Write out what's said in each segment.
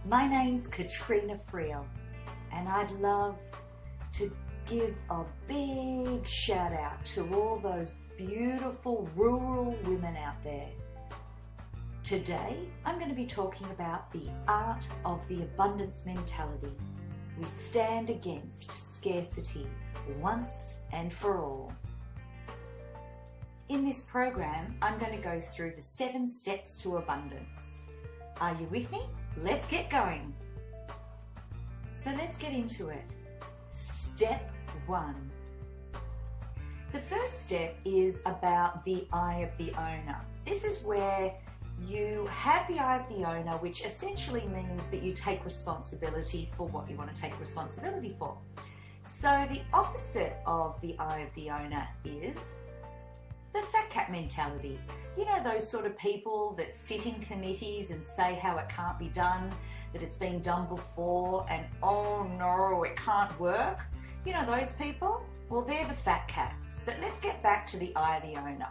My name's Katrena Friel, and I'd love to give a big shout out to all those beautiful rural women out there. Today, I'm going to be talking about the art of the abundance mentality. We stand against scarcity once and for all. In this program, I'm going to go through the 7 steps to abundance. Are you with me? Let's get going. So let's get into it. Step 1. The first step is about the eye of the owner. This is where you have the eye of the owner, which essentially means that you take responsibility for what you want to take responsibility for. So the opposite of the eye of the owner is the fat cat mentality. You know, those sort of people that sit in committees and say how it can't be done, that it's been done before, and oh no, it can't work. You know those people? Well, they're the fat cats. But let's get back to the eye of the owner.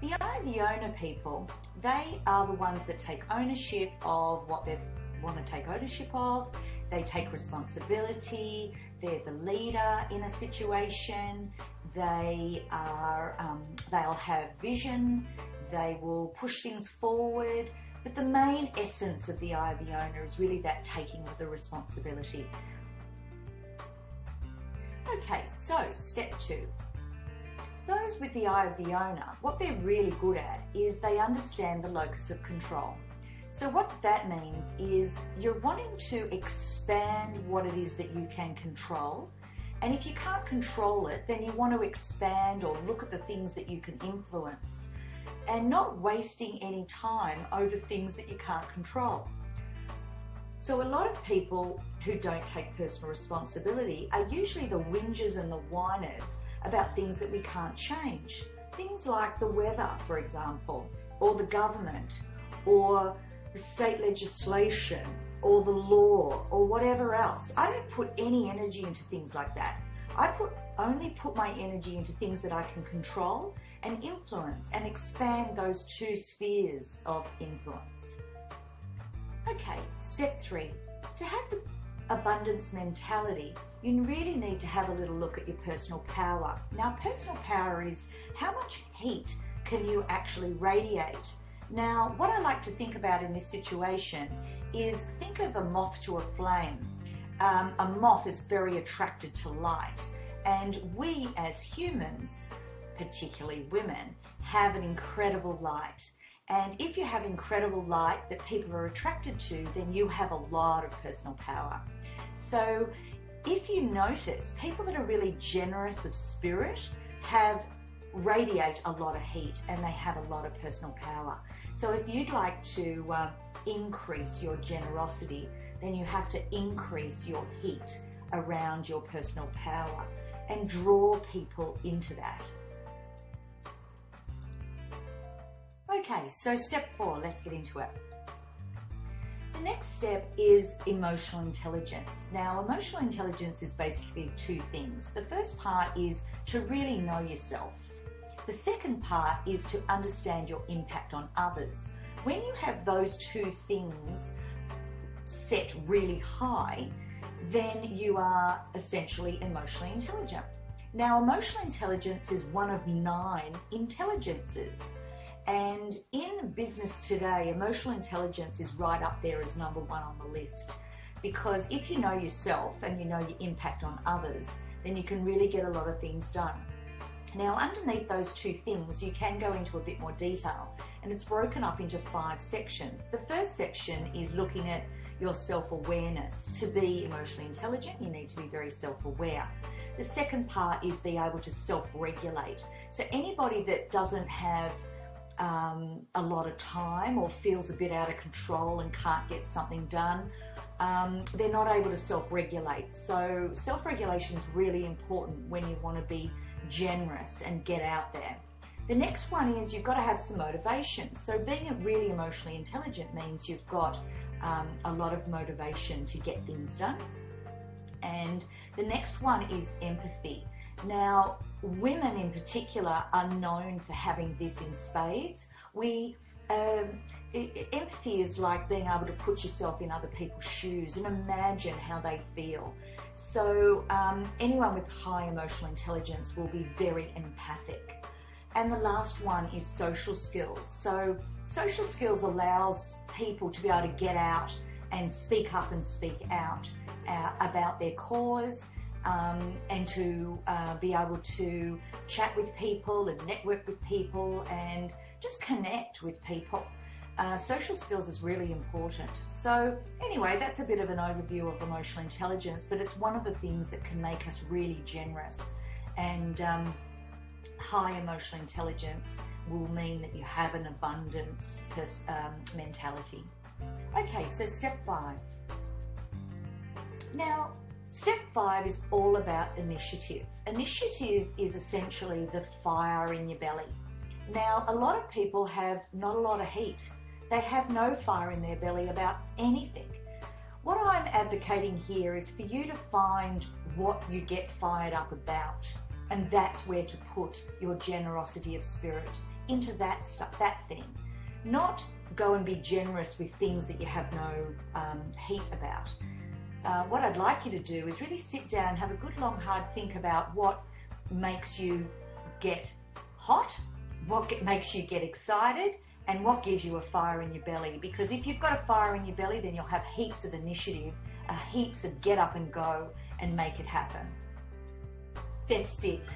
The eye of the owner people, they are the ones that take ownership of what they want to take ownership of. They take responsibility. They're the leader in a situation. They'll have vision. They will push things forward. But the main essence of the eye of the owner is really that taking of the responsibility. Okay, so step 2. Those with the eye of the owner, what they're really good at is they understand the locus of control. So what that means is you're wanting to expand what it is that you can control. And if you can't control it, then you want to expand or look at the things that you can influence and not wasting any time over things that you can't control. So a lot of people who don't take personal responsibility are usually the whingers and the whiners about things that we can't change. Things like the weather, for example, or the government, or the state legislation, or the law, or whatever else. I don't put any energy into things like that. I only put my energy into things that I can control and influence and expand those 2 spheres of influence. Okay, step 3. To have the abundance mentality, you really need to have a little look at your personal power. Now, personal power is how much heat can you actually radiate. Now, what I like to think about in this situation is think of a moth to a flame. A moth is very attracted to light, and we as humans, particularly women, have an incredible light. And if you have incredible light that people are attracted to, then you have a lot of personal power. So if you notice, people that are really generous of spirit radiate a lot of heat, and they have a lot of personal power. So if you'd like to increase your generosity, then you have to increase your heat around your personal power and draw people into that. Okay, so step 4, let's get into it. The next step is emotional intelligence. Now, emotional intelligence is basically 2 things. The first part is to really know yourself. The second part is to understand your impact on others. When you have those 2 things set really high, then you are essentially emotionally intelligent. Now, emotional intelligence is one of 9 intelligences. And in business today, emotional intelligence is right up there as number 1 on the list. Because if you know yourself and you know your impact on others, then you can really get a lot of things done. Now, underneath those 2 things, you can go into a bit more detail, and it's broken up into 5 sections. The first section is looking at your self-awareness. To be emotionally intelligent, you need to be very self-aware. The second part is be able to self-regulate. So anybody that doesn't have a lot of time or feels a bit out of control and can't get something done, they're not able to self-regulate. So self-regulation is really important when you want to be generous and get out there. The next one is you've got to have some motivation. So being really emotionally intelligent means you've got a lot of motivation to get things done. And the next one is empathy. Now, women in particular are known for having this in spades. empathy is like being able to put yourself in other people's shoes and imagine how they feel. So anyone with high emotional intelligence will be very empathic. And the last one is social skills. So social skills allows people to be able to get out and speak up and speak out about their cause, and to be able to chat with people and network with people and just connect with people. Social skills is really important. So anyway, that's a bit of an overview of emotional intelligence, but it's one of the things that can make us really generous. And high emotional intelligence will mean that you have an abundance mentality. Okay, so step 5. Now, step 5 is all about initiative. Initiative is essentially the fire in your belly. Now, a lot of people have not a lot of heat. They have no fire in their belly about anything. What I'm advocating here is for you to find what you get fired up about, and that's where to put your generosity of spirit, into that stuff, that thing. Not go and be generous with things that you have no heat about. What I'd like you to do is really sit down, have a good long hard think about what makes you get hot, what makes you get excited, and what gives you a fire in your belly. Because if you've got a fire in your belly, then you'll have heaps of initiative, heaps of get up and go and make it happen. Step 6.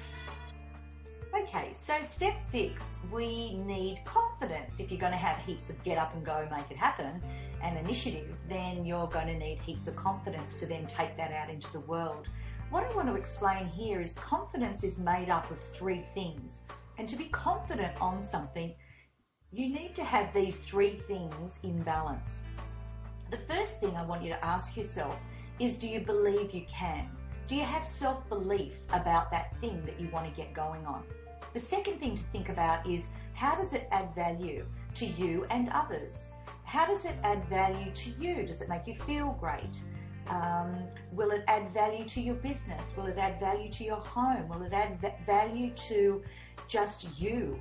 Okay, so step 6, we need confidence. If you're going to have heaps of get up and go, make it happen, and initiative, then you're going to need heaps of confidence to then take that out into the world. What I want to explain here is confidence is made up of 3 things. And to be confident on something, you need to have these 3 things in balance. The first thing I want you to ask yourself is, do you believe you can? Do you have self-belief about that thing that you want to get going on? The second thing to think about is, how does it add value to you and others? How does it add value to you? Does it make you feel great? Will it add value to your business? Will it add value to your home? Will it add value to just you?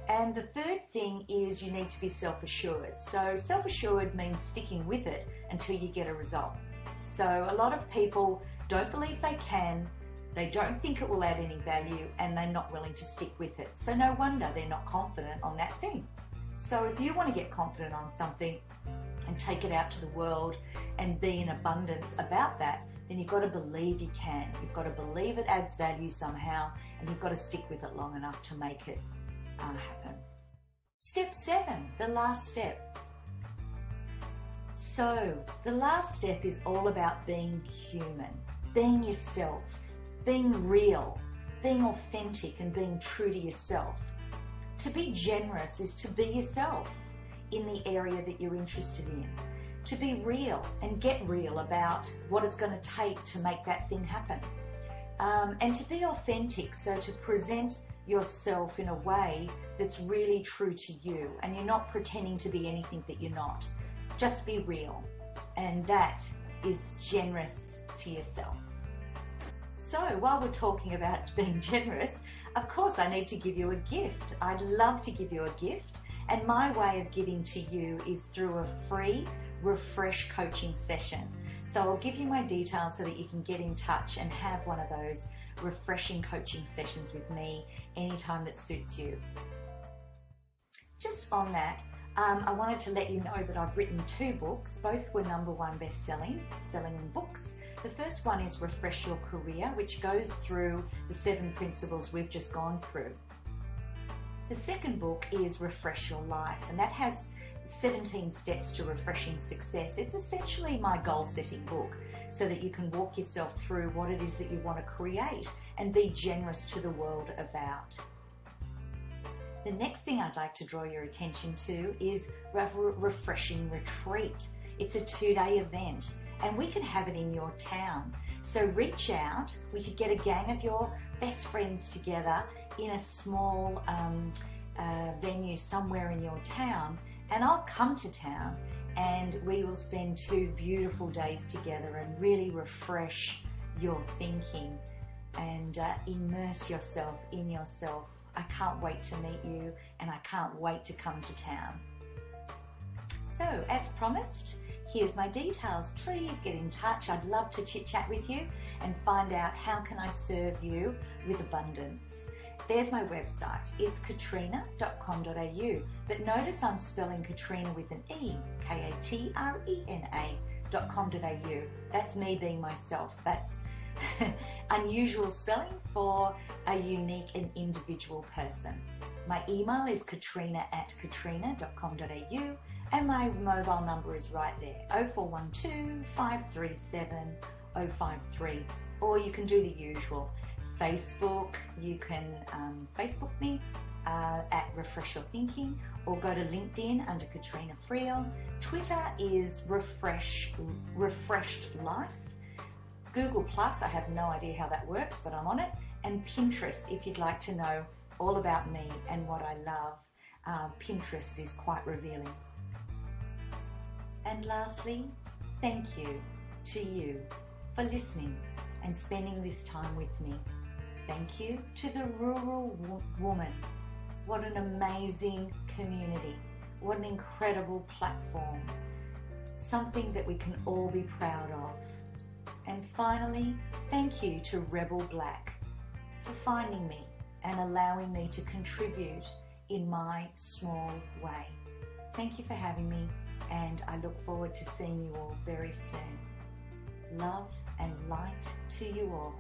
And the third thing is, you need to be self-assured. So self-assured means sticking with it until you get a result. So a lot of people don't believe they can, they don't think it will add any value, and they're not willing to stick with it. So no wonder they're not confident on that thing. So if you want to get confident on something and take it out to the world and be in abundance about that, then you've got to believe you can. You've got to believe it adds value somehow, and you've got to stick with it long enough to make it happen. Step 7, the last step. So the last step is all about being human, being yourself, being real, being authentic, and being true to yourself. To be generous is to be yourself in the area that you're interested in. To be real and get real about what it's going to take to make that thing happen. And to be authentic, so to present yourself in a way that's really true to you, and you're not pretending to be anything that you're not. Just be real, and that is generous to yourself. So while we're talking about being generous, of course I need to give you a gift. I'd love to give you a gift, and my way of giving to you is through a free refresh coaching session. So I'll give you my details so that you can get in touch and have one of those refreshing coaching sessions with me anytime that suits you. Just on that, I wanted to let you know that I've written 2 books. Both were #1 best-selling books. The first one is Refresh Your Career, which goes through the 7 principles we've just gone through. The second book is Refresh Your Life, and that has 17 steps to refreshing success. It's essentially my goal-setting book, so that you can walk yourself through what it is that you want to create and be generous to the world about. The next thing I'd like to draw your attention to is Refreshing Retreat. It's a 2-day event, and we can have it in your town. So reach out. We could get a gang of your best friends together in a small venue somewhere in your town, and I'll come to town, and we will spend 2 beautiful days together and really refresh your thinking and immerse yourself in yourself. I can't wait to meet you, and I can't wait to come to town. So, as promised, here's my details. Please get in touch. I'd love to chit chat with you and find out how can I serve you with abundance. There's my website. It's katrena.com.au. But notice I'm spelling Katrena with an E, Katrena.com.au. That's me being myself. That's unusual spelling for a unique and individual person. My email is katrena@katrena.com.au and my mobile number is right there, 0412 537 053. Or you can do the usual. Facebook, you can Facebook me at Refresh Your Thinking, or go to LinkedIn under Katrena Friel. Twitter is Refreshed Life. Google Plus, I have no idea how that works, but I'm on it. And Pinterest, if you'd like to know all about me and what I love. Pinterest is quite revealing. And lastly, thank you to you for listening and spending this time with me. Thank you to the rural woman. What an amazing community. What an incredible platform. Something that we can all be proud of. And finally, thank you to Rebel Black for finding me and allowing me to contribute in my small way. Thank you for having me, and I look forward to seeing you all very soon. Love and light to you all.